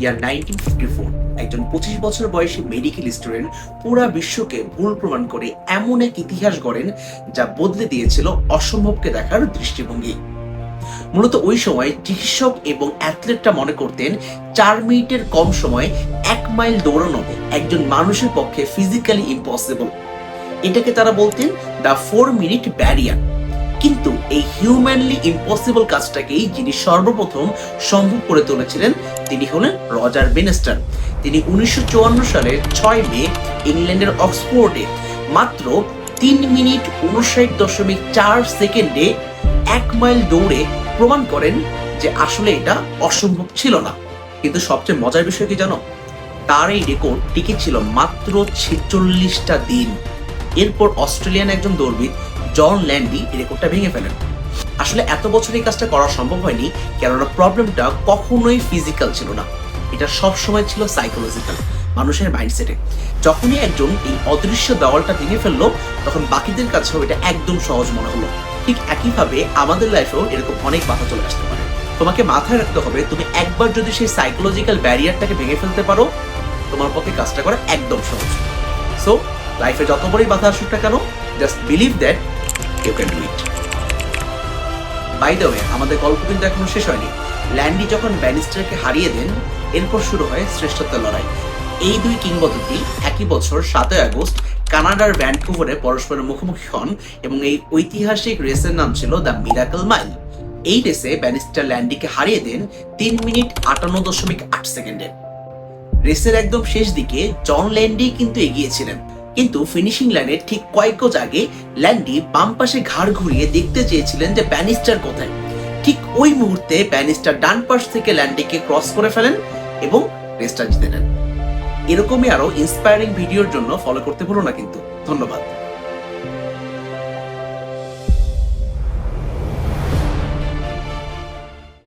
ইয়ার 1954 একজন 25 বছর বয়সী মেডিকেল স্টুডেন্ট পুরা বিশ্বকে ভুল প্রমাণ করে এমন এক ইতিহাস গড়েন যা বদলে দিয়েছিল অসম্ভবকে দেখার দৃষ্টিভঙ্গি। মূলত ওই সময় চিকিৎসক এবং অ্যাথলেটরা মনে করতেন 4 মিনিটের কম সময়ে 1 মাইল দৌড়ানো একজন মানুষের পক্ষে ফিজিক্যালি ইম্পসিবল। এটাকে তারা বলতেন দ্য 4 মিনিট ব্যারিয়ার। কিন্তু এই হিউম্যানলি ইম্পসিবল কাজটাকেই যিনি সর্বপ্রথম সম্ভব করে তুলেছিলেন তিনি হলেন রজার বেনস্টার। তিনি 1954 সালের 6 মে ইংল্যান্ডের অক্সফোর্ডে মাত্র 3 মিনিট 59.4 সেকেন্ডে 1 মাইল দৌড়ে প্রমাণ করেন যে আসলে এটা অসম্ভব ছিল না। কিন্তু সবচেয়ে মজার বিষয় কি জানো, তার এই রেকর্ড টিকে ছিল মাত্র 46টা দিন। এরপর অস্ট্রেলিয়ান একজন দৌড়বিদ জন ল্যান্ডি রেকর্ডটা ভেঙে ফেলেন। আসলে এত বছর এই কাজটা করা সম্ভব হয়নি, কেননা প্রবলেমটা কখনোই ফিজিক্যাল ছিল না, এটা সবসময় ছিল সাইকোলজিক্যাল, মানুষের মাইন্ডসেটে। যখনই একজন এই অদৃশ্য দেওয়ালটা ভেঙে ফেললো তখন বাকিদের কাছেও এটা একদম সহজ মনে হলো। ঠিক একইভাবে আমাদের লাইফেও এরকম অনেক বাধা চলে আসতে পারে। তোমাকে মাথায় রাখতে হবে, তুমি একবার যদি সেই সাইকোলজিক্যাল ব্যারিয়ারটাকে ভেঙে ফেলতে পারো তোমার পক্ষে কাজটা করা একদম সহজ। সো লাইফে যত বড়ই বাধা আসুক না কেন, just believe that you can do it. By the way, আমাদের গল্প কিন্তু এখনো শেষ হয়নি। ল্যান্ডি যখন ব্যানিস্টারকে হারিয়ে দেন এরপর শুরু হয় শ্রেষ্ঠত্বের লড়াই। এই দুই কিংবদন্তি একই বছর 7 আগস্ট কানাডার ভ্যানকুভারে পরস্পরের মুখোমুখি হন এবং এই ঐতিহাসিক রেসের নাম ছিল দ্য মিরাকল মাইল। এই রেসে ব্যানিস্টার ল্যান্ডিকে হারিয়ে দেন 3 মিনিট 58.8 সেকেন্ডে। রেসের একদম শেষ দিকে জন ল্যান্ডি কিন্তু এগিয়েছিলেন, কিন্তু ফিনিশিং লাইনের ঠিক কয়েক গজ আগে ল্যান্ডি বাম পাশে ঘাড় ঘুরিয়ে দেখতে চেয়েছিলেন যে ব্যানিস্টার কোথায়। ঠিক ওই মুহূর্তে ব্যানিস্টার ডান পাশ থেকে ল্যান্ডিকে ক্রস করে ফেলেন এবং রেসটা জিতে নেন। এরকমই আরো ইন্সপায়ারিং ভিডিওর জন্য ফলো করতে ভুলো না কিন্তু। ধন্যবাদ।